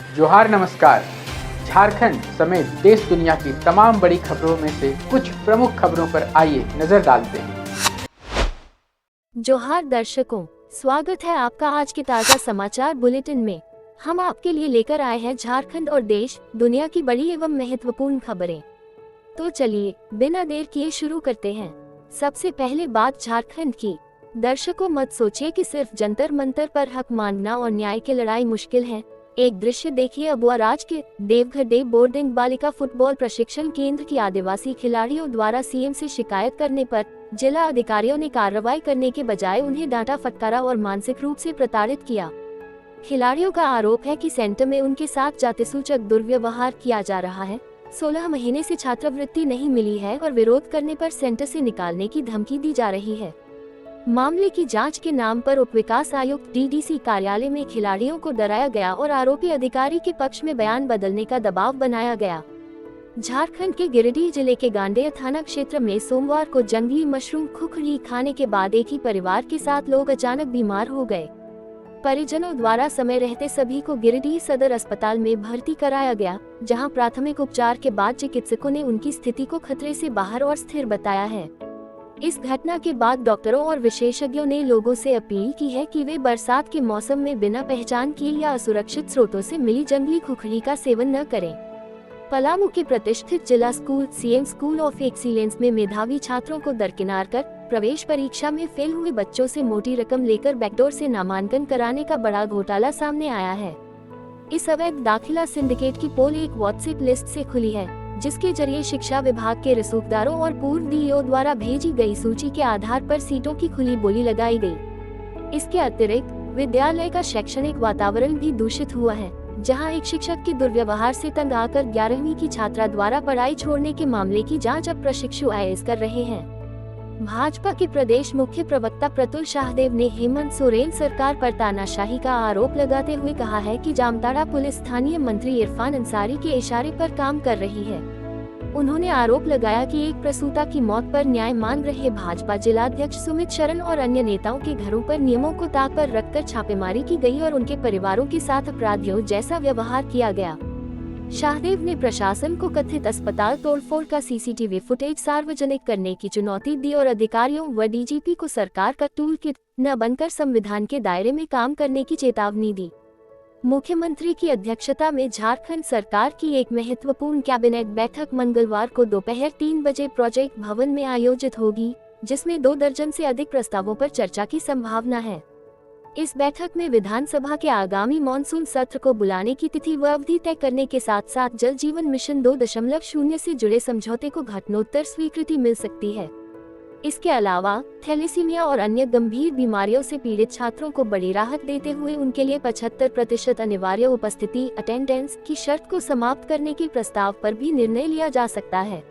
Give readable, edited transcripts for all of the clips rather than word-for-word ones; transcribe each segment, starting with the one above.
जोहार नमस्कार। झारखंड समेत देश दुनिया की तमाम बड़ी खबरों में से कुछ प्रमुख खबरों पर आइए नजर डालते हैं। जोहार दर्शकों, स्वागत है आपका आज के ताज़ा समाचार बुलेटिन में। हम आपके लिए लेकर आए हैं झारखंड और देश दुनिया की बड़ी एवं महत्वपूर्ण खबरें। तो चलिए बिना देर किए शुरू करते हैं। सबसे पहले बात झारखंड की। दर्शकों, मत सोचिए कि सिर्फ जंतर मंतर पर हक मांगना और न्याय की लड़ाई मुश्किल है। एक दृश्य देखिए अबुआ राज के देवघर डे बोर्डिंग बालिका फुटबॉल प्रशिक्षण केंद्र की आदिवासी खिलाड़ियों द्वारा सीएम से शिकायत करने पर जिला अधिकारियों ने कार्रवाई करने के बजाय उन्हें डांटा, फटकारा और मानसिक रूप से प्रताड़ित किया। खिलाड़ियों का आरोप है कि सेंटर में उनके साथ जातिसूचक दुर्व्यवहार किया जा रहा है। 16 महीने से छात्रवृत्ति नहीं मिली है और विरोध करने पर सेंटर से निकालने की धमकी दी जा रही है। मामले की जांच के नाम पर उप विकास आयुक्त डीडीसी कार्यालय में खिलाड़ियों को डराया गया और आरोपी अधिकारी के पक्ष में बयान बदलने का दबाव बनाया गया। झारखंड के गिरिडीह जिले के गांडेय थाना क्षेत्र में सोमवार को जंगली मशरूम खुखरी खाने के बाद एक ही परिवार के 7 लोग अचानक बीमार हो गए। परिजनों द्वारा समय रहते सभी को गिरिडीह सदर अस्पताल में भर्ती कराया गया, जहां प्राथमिक उपचार के बाद चिकित्सकों ने उनकी स्थिति को खतरे से बाहर और स्थिर बताया है। इस घटना के बाद डॉक्टरों और विशेषज्ञों ने लोगों से अपील की है कि वे बरसात के मौसम में बिना पहचान किए या असुरक्षित स्रोतों से मिली जंगली खुखरी का सेवन न करें। पलामू के प्रतिष्ठित जिला school CM school of excellence में मेधावी छात्रों को दरकिनार कर प्रवेश परीक्षा में फेल हुए बच्चों से मोटी रकम लेकर बैकडोर से नामांकन कराने का बड़ा घोटाला सामने आया है। इस अवैध दाखिला सिंडिकेट की पोल एक व्हाट्सएप लिस्ट से खुली है, जिसके जरिए शिक्षा विभाग के रसूखदारों और पूर्व डीईओ द्वारा भेजी गई सूची के आधार पर सीटों की खुली बोली लगाई गई। इसके अतिरिक्त विद्यालय का शैक्षणिक वातावरण भी दूषित हुआ है, जहां एक शिक्षक के दुर्व्यवहार से तंग आकर 11वीं की छात्रा द्वारा पढ़ाई छोड़ने के मामले की जांच अब प्रशिक्षु आईएएस कर रहे हैं। भाजपा के प्रदेश मुख्य प्रवक्ता प्रतुल शाहदेव ने हेमंत सोरेन सरकार पर तानाशाही का आरोप लगाते हुए कहा है कि जामताड़ा पुलिस स्थानीय मंत्री इरफान अंसारी के इशारे पर काम कर रही है। उन्होंने आरोप लगाया कि एक प्रसूता की मौत पर न्याय मांग रहे भाजपा जिलाध्यक्ष सुमित शरण और अन्य नेताओं के घरों पर नियमों को ताक पर रखकर छापेमारी की गई और उनके परिवारों के साथ अपराधियों जैसा व्यवहार किया गया। शाहदेव ने प्रशासन को कथित अस्पताल तोड़फोड़ का सीसीटीवी फुटेज सार्वजनिक करने की चुनौती दी और अधिकारियों व डीजीपी को सरकार का टूल किट न बनकर संविधान के दायरे में काम करने की चेतावनी दी। मुख्यमंत्री की अध्यक्षता में झारखंड सरकार की एक महत्वपूर्ण कैबिनेट बैठक मंगलवार को दोपहर 3 बजे प्रोजेक्ट भवन में आयोजित होगी, जिसमें 2 दर्जन से अधिक प्रस्तावों पर चर्चा की संभावना है। इस बैठक में विधानसभा के आगामी मॉनसून सत्र को बुलाने की तिथि व अवधि तय करने के साथ साथ जल जीवन मिशन 2.0 से जुड़े समझौते को घटनोत्तर स्वीकृति मिल सकती है। इसके अलावा थैलेसीमिया और अन्य गंभीर बीमारियों से पीड़ित छात्रों को बड़ी राहत देते हुए उनके लिए 75% अनिवार्य उपस्थिति अटेंडेंस की शर्त को समाप्त करने के प्रस्ताव पर भी निर्णय लिया जा सकता है।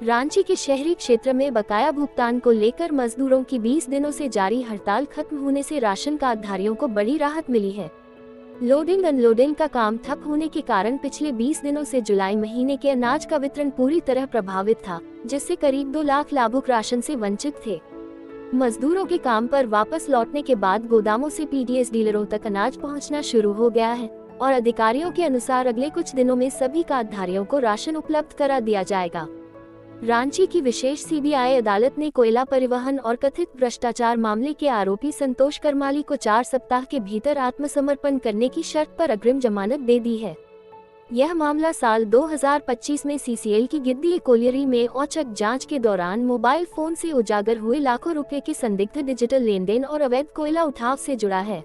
रांची के शहरी क्षेत्र में बकाया भुगतान को लेकर मजदूरों की 20 दिनों से जारी हड़ताल खत्म होने से राशन कार्डधारियों को बड़ी राहत मिली है। लोडिंग अनलोडिंग का काम ठप होने के कारण पिछले 20 दिनों से जुलाई महीने के अनाज का वितरण पूरी तरह प्रभावित था, जिससे करीब 2 लाख लाभुक राशन से वंचित थे। मजदूरों के काम पर वापस लौटने के बाद गोदामों से पीडीएस डीलरों तक अनाज पहुंचना शुरू हो गया है और अधिकारियों के अनुसार अगले कुछ दिनों में सभी कार्डधारियों को राशन उपलब्ध करा दिया जाएगा। रांची की विशेष सीबीआई अदालत ने कोयला परिवहन और कथित भ्रष्टाचार मामले के आरोपी संतोष करमाली को 4 सप्ताह के भीतर आत्मसमर्पण करने की शर्त पर अग्रिम जमानत दे दी है। यह मामला साल 2025 में सीसीएल की गिद्दी कोलियरी में औचक जांच के दौरान मोबाइल फोन से उजागर हुए लाखों रुपए के संदिग्ध डिजिटल लेन देन और अवैध कोयला उठाव से जुड़ा है।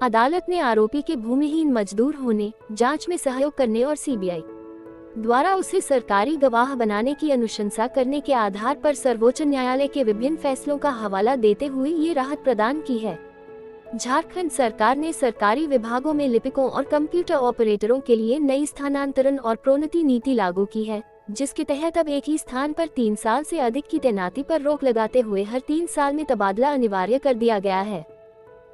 अदालत ने आरोपी के भूमिहीन मजदूर होने, जाँच में सहयोग करने और सीबीआई द्वारा उसे सरकारी गवाह बनाने की अनुशंसा करने के आधार पर सर्वोच्च न्यायालय के विभिन्न फैसलों का हवाला देते हुए ये राहत प्रदान की है। झारखंड सरकार ने सरकारी विभागों में लिपिकों और कंप्यूटर ऑपरेटरों के लिए नई स्थानांतरण और प्रोन्नति नीति लागू की है, जिसके तहत अब एक ही स्थान पर 3 साल से अधिक की तैनाती पर रोक लगाते हुए हर 3 साल में तबादला अनिवार्य कर दिया गया है।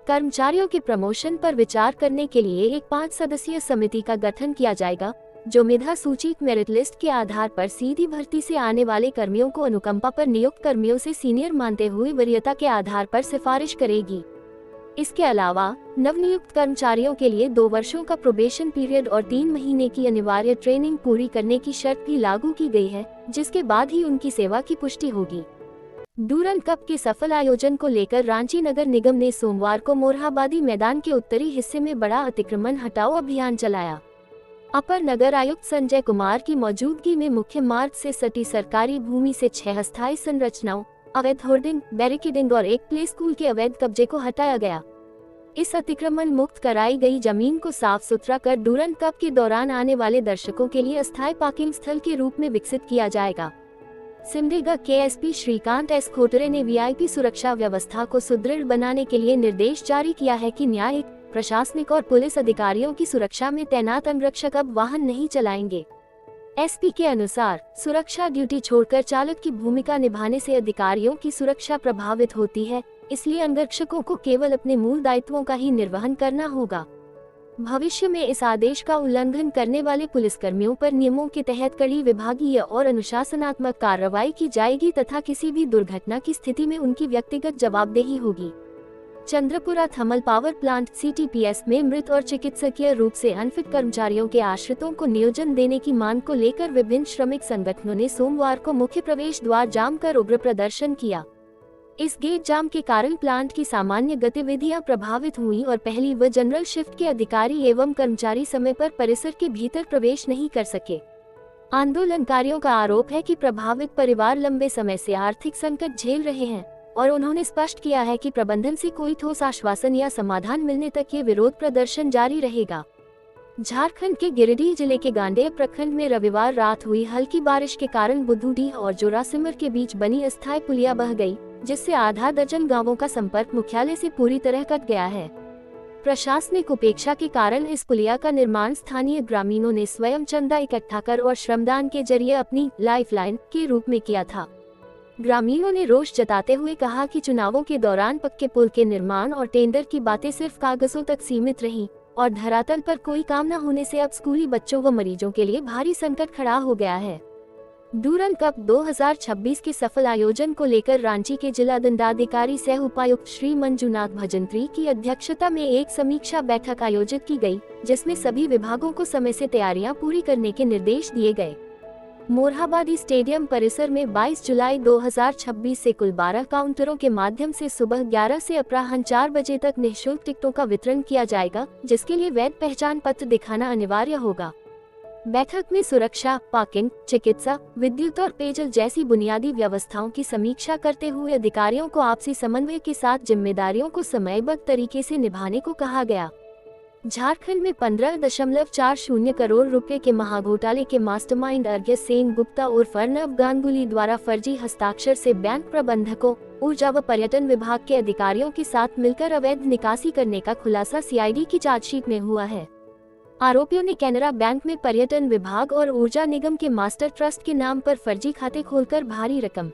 कर्मचारियों के प्रमोशन पर विचार करने के लिए एक 5 सदस्यीय समिति का गठन किया जाएगा, जो मेधा सूची मेरिट लिस्ट के आधार पर सीधी भर्ती से आने वाले कर्मियों को अनुकंपा पर नियुक्त कर्मियों से सीनियर मानते हुए वरीयता के आधार पर सिफारिश करेगी। इसके अलावा नवनियुक्त कर्मचारियों के लिए 2 वर्षों का प्रोबेशन पीरियड और 3 महीने की अनिवार्य ट्रेनिंग पूरी करने की शर्त भी लागू की गई है, जिसके बाद ही उनकी सेवा की पुष्टि होगी। डूरन कप के सफल आयोजन को लेकर रांची नगर निगम ने सोमवार को मोरहाबादी मैदान के उत्तरी हिस्से में बड़ा अतिक्रमण हटाओ अभियान चलाया। अपर नगर आयुक्त संजय कुमार की मौजूदगी में मुख्य मार्ग से सटी सरकारी भूमि से 6 अस्थायी संरचनाओं, अवैध होर्डिंग, बैरिकेडिंग और एक प्ले स्कूल के अवैध कब्जे को हटाया गया। इस अतिक्रमण मुक्त कराई गई जमीन को साफ सुथरा कर डूरन कप के दौरान आने वाले दर्शकों के लिए अस्थायी पार्किंग स्थल के रूप में विकसित किया जाएगा। सिमडेगा के एसपी श्रीकांत एस खोटरे ने वीआईपी सुरक्षा व्यवस्था को सुदृढ़ बनाने के लिए निर्देश जारी किया है कि न्यायिक, प्रशासनिक और पुलिस अधिकारियों की सुरक्षा में तैनात अंगरक्षक अब वाहन नहीं चलाएंगे। एसपी के अनुसार सुरक्षा ड्यूटी छोड़कर चालक की भूमिका निभाने से अधिकारियों की सुरक्षा प्रभावित होती है, इसलिए अंगरक्षकों को केवल अपने मूल दायित्वों का ही निर्वहन करना होगा। भविष्य में इस आदेश का उल्लंघन करने वाले पुलिसकर्मियों पर नियमों के तहत कड़ी विभागीय और अनुशासनात्मक कार्रवाई की जाएगी तथा किसी भी दुर्घटना की स्थिति में उनकी व्यक्तिगत जवाबदेही होगी। Chandrapura thermal power plant CTPS में मृत और चिकित्सकीय रूप से अनफिट कर्मचारियों के आश्रितों को नियोजन देने की मांग को लेकर विभिन्न श्रमिक संगठनों ने सोमवार को मुख्य प्रवेश द्वार जाम कर उग्र प्रदर्शन किया। इस गेट जाम के कारण प्लांट की सामान्य गतिविधियां प्रभावित हुई और पहली व जनरल शिफ्ट के अधिकारी एवं कर्मचारी समय पर परिसर के भीतर प्रवेश नहीं कर सके। आंदोलनकारियों का आरोप है कि प्रभावित परिवार लंबे समय से आर्थिक संकट झेल रहे हैं और उन्होंने स्पष्ट किया है कि प्रबंधन से कोई ठोस आश्वासन या समाधान मिलने तक ये विरोध प्रदर्शन जारी रहेगा। झारखंड के गिरिडीह जिले के गांडेय प्रखंड में रविवार रात हुई हल्की बारिश के कारण बुद्धूडीह और जोरासिमर के बीच बनी अस्थायी पुलिया बह गई, जिससे आधा दर्जन गांवों का संपर्क मुख्यालय से पूरी तरह कट गया है। प्रशासनिक उपेक्षा के कारण इस पुलिया का निर्माण स्थानीय ग्रामीणों ने स्वयं चंदा इकट्ठा कर और श्रमदान के जरिए अपनी लाइफलाइन के रूप में किया था। ग्रामीणों ने रोष जताते हुए कहा कि चुनावों के दौरान पक्के पुल के निर्माण और टेंडर की बातें सिर्फ कागजों तक सीमित रहीं और धरातल पर कोई काम न होने से अब स्कूली बच्चों व मरीजों के लिए भारी संकट खड़ा हो गया है। डूरन कप 2026 के सफल आयोजन को लेकर रांची के जिला दंडाधिकारी सह उपायुक्त श्री मंजुनाथ भजंत्री की अध्यक्षता में एक समीक्षा बैठक आयोजित की गई, जिसमें सभी विभागों को समय से तैयारियां पूरी करने के निर्देश दिए गए। मोरहाबादी स्टेडियम परिसर में 22 जुलाई 2026 से कुल 12 काउंटरों के माध्यम से सुबह 11 से अपराह्न 4 बजे तक निःशुल्क टिकटों का वितरण किया जाएगा, जिसके लिए वैध पहचान पत्र दिखाना अनिवार्य होगा। बैठक में सुरक्षा, पार्किंग, चिकित्सा, विद्युत और पेयजल जैसी बुनियादी व्यवस्थाओं की समीक्षा करते हुए अधिकारियों को आपसी समन्वय के साथ जिम्मेदारियों को समयबद्ध तरीके से निभाने को कहा गया। झारखंड में 15.40 करोड़ रुपए के महाघोटाले के मास्टरमाइंड अर्घ्य सेन गुप्ता उर्फ अर्नब गांगुली द्वारा फर्जी हस्ताक्षर से बैंक प्रबंधकों, ऊर्जा व पर्यटन विभाग के अधिकारियों के साथ मिलकर अवैध निकासी करने का खुलासा सीआईडी की चार्जशीट में हुआ है। आरोपियों ने कैनरा बैंक में पर्यटन विभाग और ऊर्जा निगम के मास्टर ट्रस्ट के नाम पर फर्जी खाते खोलकर भारी रकम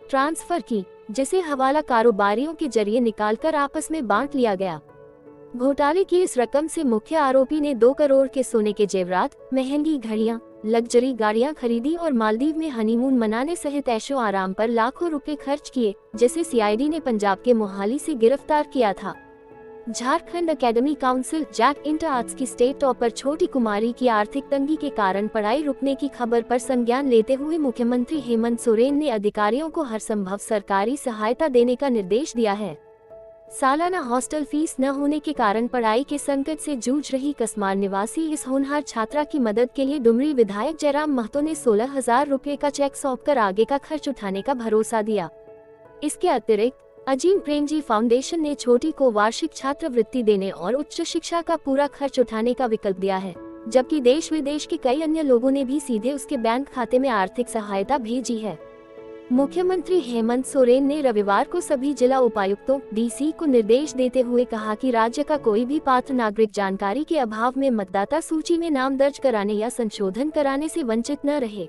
ट्रांसफर की, जिसे हवाला कारोबारियों के जरिए निकालकर आपस में बांट लिया गया। घोटाले की इस रकम से मुख्य आरोपी ने 2 करोड़ के सोने के जेवरात, महंगी घड़ियां, लग्जरी गाड़ियां खरीदी और मालदीव में हनीमून मनाने सहित ऐशो आराम पर लाखों रुपए खर्च किए, जिसे सीआईडी ने पंजाब के मोहाली से गिरफ्तार किया था। Jharkhand academy council JAC inter arts की स्टेट टॉपर छोटी कुमारी की आर्थिक तंगी के कारण पढ़ाई रुकने की खबर पर संज्ञान लेते हुए मुख्यमंत्री हेमंत सोरेन ने अधिकारियों को हर संभव सरकारी सहायता देने का निर्देश दिया है। सालाना हॉस्टल फीस न होने के कारण पढ़ाई के संकट से जूझ रही कसमार निवासी इस होनहार छात्रा की मदद के लिए डुमरी विधायक जयराम महतो ने 16,000 रुपए का चेक सौंपकर आगे का खर्च उठाने का भरोसा दिया। इसके अतिरिक्त अजीम प्रेमजी फाउंडेशन ने छोटी को वार्षिक छात्रवृत्ति देने और उच्च शिक्षा का पूरा खर्च उठाने का विकल्प दिया है, जबकि देश विदेश के कई अन्य लोगों ने भी सीधे उसके बैंक खाते में आर्थिक सहायता भेजी है। मुख्यमंत्री हेमंत सोरेन ने रविवार को सभी जिला उपायुक्तों, डीसी को निर्देश देते हुए कहा कि राज्य का कोई भी पात्र नागरिक जानकारी के अभाव में मतदाता सूची में नाम दर्ज कराने या संशोधन कराने से वंचित न रहे।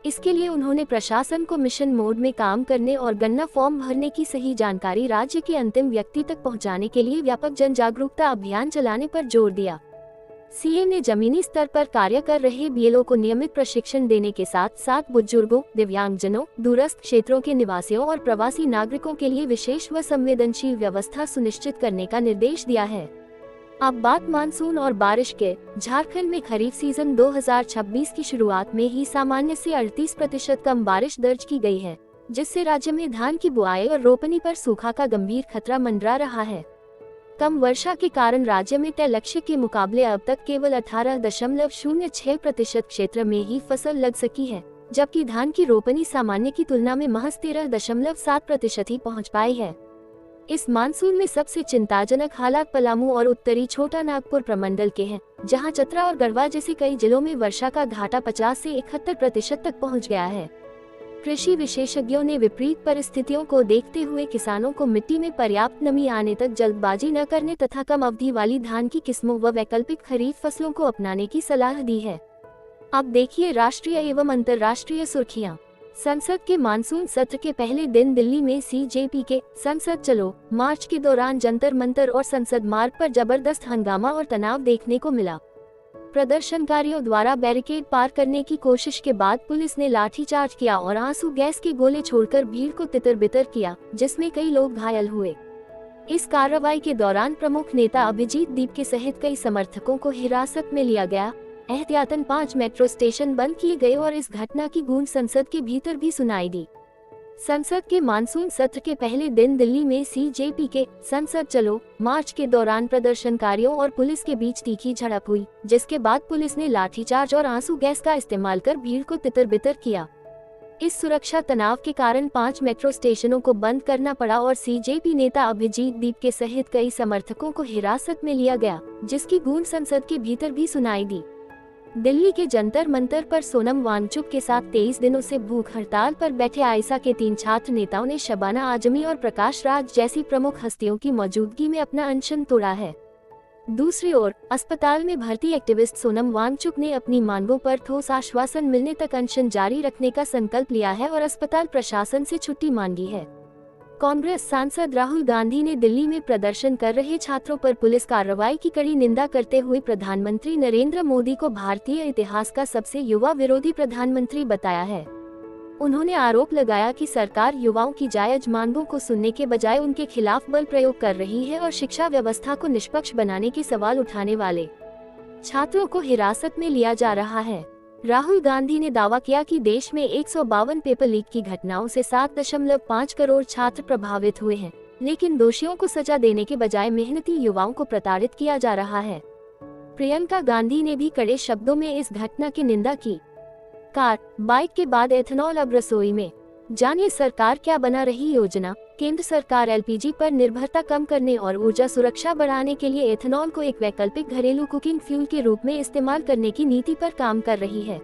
इसके लिए उन्होंने प्रशासन को मिशन मोड में काम करने और गणना फॉर्म भरने की सही जानकारी राज्य के अंतिम व्यक्ति तक पहुंचाने के लिए व्यापक जन जागरूकता अभियान चलाने पर जोर दिया। सीए ने जमीनी स्तर पर कार्य कर रहे बीएलओ को नियमित प्रशिक्षण देने के साथ साथ बुजुर्गों, दिव्यांगजनों, दूरस्थ क्षेत्रों के निवासियों और प्रवासी नागरिकों के लिए विशेष व संवेदनशील व्यवस्था सुनिश्चित करने का निर्देश दिया है। अब बात मानसून और बारिश के। झारखंड में खरीफ सीजन 2026 की शुरुआत में ही सामान्य से 38% कम बारिश दर्ज की गई है, जिससे राज्य में धान की बुआई और रोपनी पर सूखा का गंभीर खतरा मंडरा रहा है। कम वर्षा के कारण राज्य में तय लक्ष्य के मुकाबले अब तक केवल 18.06% क्षेत्र में ही फसल लग सकी है, जबकि धान की रोपनी सामान्य की तुलना में महज 13.7% ही पहुंच पाई है। इस मानसून में सबसे चिंताजनक हालात पलामू और उत्तरी छोटा नागपुर प्रमंडल के हैं, जहां चतरा और गढ़वा जैसे कई जिलों में वर्षा का घाटा 50 से 71% तक पहुंच गया है। कृषि विशेषज्ञों ने विपरीत परिस्थितियों को देखते हुए किसानों को मिट्टी में पर्याप्त नमी आने तक जल्दबाजी न करने तथा कम अवधि वाली धान की किस्मों व वैकल्पिक खरीफ फसलों को अपनाने की सलाह दी है। अब देखिए राष्ट्रीय एवं अंतर्राष्ट्रीय सुर्खियां। संसद के मानसून सत्र के पहले दिन दिल्ली में सीजेपी के संसद चलो मार्च के दौरान जंतर मंतर और संसद मार्ग पर जबरदस्त हंगामा और तनाव देखने को मिला। प्रदर्शनकारियों द्वारा बैरिकेड पार करने की कोशिश के बाद पुलिस ने लाठीचार्ज किया और आंसू गैस के गोले छोड़कर भीड़ को तितर-बितर किया, जिसमें कई लोग घायल हुए। इस कार्रवाई के दौरान प्रमुख नेता अभिजीत दीप के सहित कई समर्थकों को हिरासत में लिया गया। एहतियातन 5 मेट्रो स्टेशन बंद किए गए और इस घटना की गूंज संसद के भीतर भी सुनाई दी। संसद के मानसून सत्र के पहले दिन दिल्ली में सीजेपी के संसद चलो मार्च के दौरान प्रदर्शनकारियों और पुलिस के बीच तीखी झड़प हुई, जिसके बाद पुलिस ने लाठीचार्ज और आंसू गैस का इस्तेमाल कर भीड़ को तितर-बितर किया। इस सुरक्षा तनाव के कारण 5 मेट्रो स्टेशनों को बंद करना पड़ा और सीजेपी नेता अभिजीत दीप के सहित कई समर्थकों को हिरासत में लिया गया, जिसकी गूंज संसद के भीतर भी सुनाई दी। दिल्ली के जंतर मंतर पर सोनम वांगचुक के साथ 23 दिनों से भूख हड़ताल पर बैठे आइसा के 3 छात्र नेताओं ने शबाना आजमी और प्रकाश राज जैसी प्रमुख हस्तियों की मौजूदगी में अपना अनशन तोड़ा है। दूसरी ओर अस्पताल में भर्ती एक्टिविस्ट सोनम वांगचुक ने अपनी मांगों पर ठोस आश्वासन मिलने तक अनशन जारी रखने का संकल्प लिया है और अस्पताल प्रशासन से छुट्टी मांगी है। कांग्रेस सांसद राहुल गांधी ने दिल्ली में प्रदर्शन कर रहे छात्रों पर पुलिस कार्रवाई की कड़ी निंदा करते हुए प्रधानमंत्री नरेंद्र मोदी को भारतीय इतिहास का सबसे युवा विरोधी प्रधानमंत्री बताया है। उन्होंने आरोप लगाया कि सरकार युवाओं की जायज मांगों को सुनने के बजाय उनके खिलाफ बल प्रयोग कर रही है और शिक्षा व्यवस्था को निष्पक्ष बनाने के सवाल उठाने वाले छात्रों को हिरासत में लिया जा रहा है। राहुल गांधी ने दावा किया कि देश में 152 पेपर लीक की घटनाओं से 7.5 करोड़ छात्र प्रभावित हुए हैं, लेकिन दोषियों को सजा देने के बजाय मेहनती युवाओं को प्रताड़ित किया जा रहा है। प्रियंका गांधी ने भी कड़े शब्दों में इस घटना की निंदा की। कार, बाइक के बाद एथेनॉल अब रसोई में, जानिए सरकार क्या बना रही योजना। केंद्र सरकार एलपीजी पर निर्भरता कम करने और ऊर्जा सुरक्षा बढ़ाने के लिए एथेनॉल को एक वैकल्पिक घरेलू कुकिंग फ्यूल के रूप में इस्तेमाल करने की नीति पर काम कर रही है।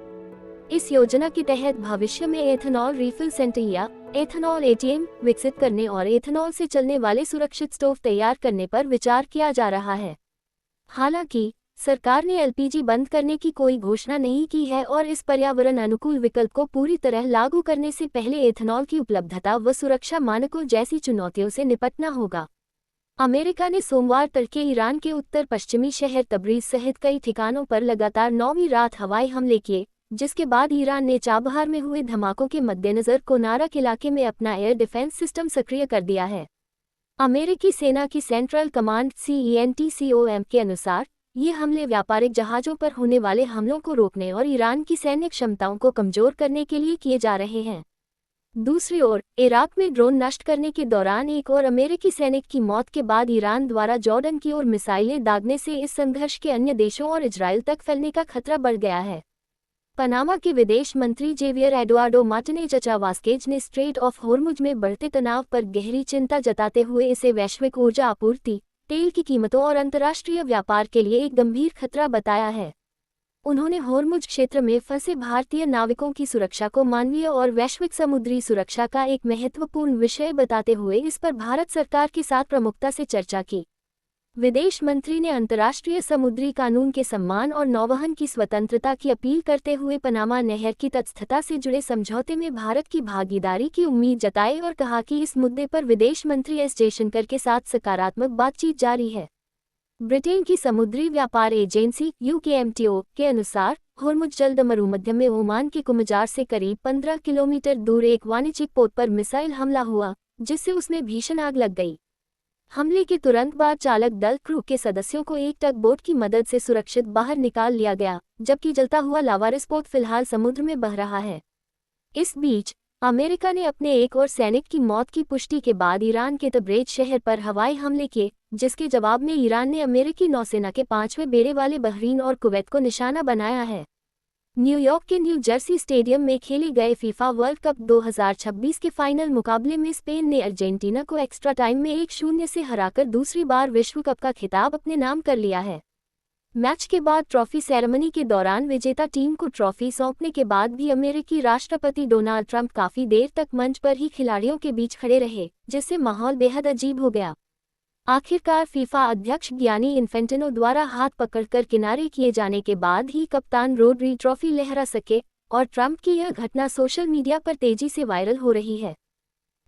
इस योजना के तहत भविष्य में एथेनॉल रिफिल सेंटर या एथेनॉल एटीएम विकसित करने और एथेनॉल से चलने वाले सुरक्षित स्टोव तैयार करने पर विचार किया जा रहा है। हालांकि सरकार ने एलपीजी बंद करने की कोई घोषणा नहीं की है और इस पर्यावरण अनुकूल विकल्प को पूरी तरह लागू करने से पहले एथेनॉल की उपलब्धता व सुरक्षा मानकों जैसी चुनौतियों से निपटना होगा। अमेरिका ने सोमवार तड़के ईरान के उत्तर पश्चिमी शहर तबरीज सहित कई ठिकानों पर लगातार 9वीं रात हवाई हमले किए, जिसके बाद ईरान ने चाबहार में हुए धमाकों के मद्देनजर कोनारक इलाके में अपना एयर डिफेंस सिस्टम सक्रिय कर दिया है। अमेरिकी सेना की सेंट्रल कमांड CENTCOM के अनुसार ये हमले व्यापारिक जहाजों पर होने वाले हमलों को रोकने और ईरान की सैन्य क्षमताओं को कमजोर करने के लिए किए जा रहे हैं। दूसरी ओर इराक में ड्रोन नष्ट करने के दौरान एक और अमेरिकी सैनिक की मौत के बाद ईरान द्वारा जॉर्डन की ओर मिसाइलें दागने से इस संघर्ष के अन्य देशों और इजराइल तक फैलने का खतरा बढ़ गया है। पनामा के विदेश मंत्री जेवियर एडुआर्डो मार्टिनेज वास्केज ने स्ट्रेट ऑफ होर्मुज में बढ़ते तनाव पर गहरी चिंता जताते हुए इसे वैश्विक ऊर्जा आपूर्ति, तेल की कीमतों और अंतर्राष्ट्रीय व्यापार के लिए एक गंभीर खतरा बताया है। उन्होंने होर्मुज क्षेत्र में फंसे भारतीय नाविकों की सुरक्षा को मानवीय और वैश्विक समुद्री सुरक्षा का एक महत्वपूर्ण विषय बताते हुए इस पर भारत सरकार के साथ प्रमुखता से चर्चा की। विदेश मंत्री ने अंतर्राष्ट्रीय समुद्री कानून के सम्मान और नौवहन की स्वतंत्रता की अपील करते हुए पनामा नहर की तटस्थता से जुड़े समझौते में भारत की भागीदारी की उम्मीद जताई और कहा कि इस मुद्दे पर विदेश मंत्री एस जयशंकर के साथ सकारात्मक बातचीत जारी है। ब्रिटेन की समुद्री व्यापार एजेंसी UKMTO के अनुसार होर्मुज जल्द मरुमध्य में ओमान के कुमजार से करीब 15 किलोमीटर दूर एक वाणिज्यिक पोत पर मिसाइल हमला हुआ, जिससे उसमें भीषण आग लग गई। हमले के तुरंत बाद चालक दल क्रू के सदस्यों को एक टग बोट की मदद से सुरक्षित बाहर निकाल लिया गया, जबकि जलता हुआ लावारिस पोत फिलहाल समुद्र में बह रहा है। इस बीच अमेरिका ने अपने एक और सैनिक की मौत की पुष्टि के बाद ईरान के तब्रेज शहर पर हवाई हमले किए, जिसके जवाब में ईरान ने अमेरिकी नौसेना के 5वें बेड़े वाले बहरीन और कुवैत को निशाना बनाया है। न्यूयॉर्क के न्यू जर्सी स्टेडियम में खेले गए फीफा वर्ल्ड कप 2026 के फाइनल मुकाबले में स्पेन ने अर्जेंटीना को एक्स्ट्रा टाइम में 1-0 से हराकर दूसरी बार विश्व कप का खिताब अपने नाम कर लिया है। मैच के बाद ट्रॉफी सेरेमनी के दौरान विजेता टीम को ट्रॉफी सौंपने के बाद भी अमेरिकी राष्ट्रपति डोनाल्ड ट्रंप काफी देर तक मंच पर ही खिलाड़ियों के बीच खड़े रहे, जिससे माहौल बेहद अजीब हो गया। आखिरकार फीफा अध्यक्ष गियानी इन्फेंटिनो द्वारा हाथ पकड़कर किनारे किए जाने के बाद ही कप्तान रोड्री ट्रॉफी लहरा सके और ट्रंप की यह घटना सोशल मीडिया पर तेजी से वायरल हो रही है।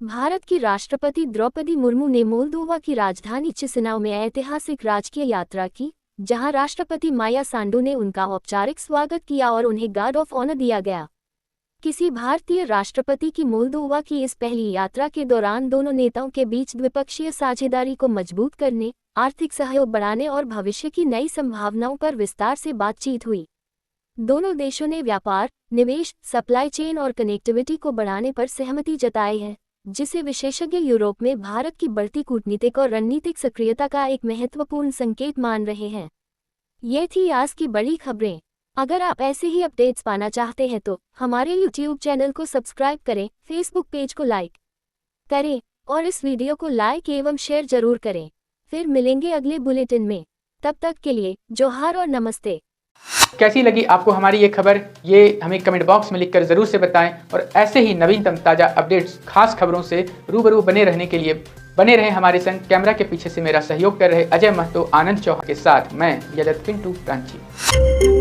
भारत की राष्ट्रपति द्रौपदी मुर्मू ने मोल्दोवा की राजधानी चिसिनाउ में ऐतिहासिक राजकीय यात्रा की, जहां राष्ट्रपति माया सांडू ने उनका औपचारिक स्वागत किया और उन्हें गार्ड ऑफ ऑनर दिया गया। किसी भारतीय राष्ट्रपति की मोल्दोवा की इस पहली यात्रा के दौरान दोनों नेताओं के बीच द्विपक्षीय साझेदारी को मजबूत करने, आर्थिक सहयोग बढ़ाने और भविष्य की नई संभावनाओं पर विस्तार से बातचीत हुई। दोनों देशों ने व्यापार, निवेश, सप्लाई चेन और कनेक्टिविटी को बढ़ाने पर सहमति जताई है, जिसे विशेषज्ञ यूरोप में भारत की बढ़ती कूटनीतिक और रणनीतिक सक्रियता का एक महत्वपूर्ण संकेत मान रहे हैं। ये थी आज की बड़ी खबरें। अगर आप ऐसे ही अपडेट्स पाना चाहते हैं तो हमारे YouTube चैनल को सब्सक्राइब करें, Facebook पेज को लाइक करें और इस वीडियो को लाइक एवं शेयर जरूर करें। फिर मिलेंगे अगले बुलेटिन में। तब तक के लिए जोहार और नमस्ते। कैसी लगी आपको हमारी ये खबर, ये हमें कमेंट बॉक्स में लिखकर ज़रूर से बताएं और ऐसे ही नवीनतम ताज़ा अपडेट्स, खास खबरों से रूबरू बने रहने के लिए बने रहें हमारे संग। कैमरा के पीछे से मेरा सहयोग कर रहे अजय महतो, आनंद चौहान के साथ मैं यदत पिंटू रांची।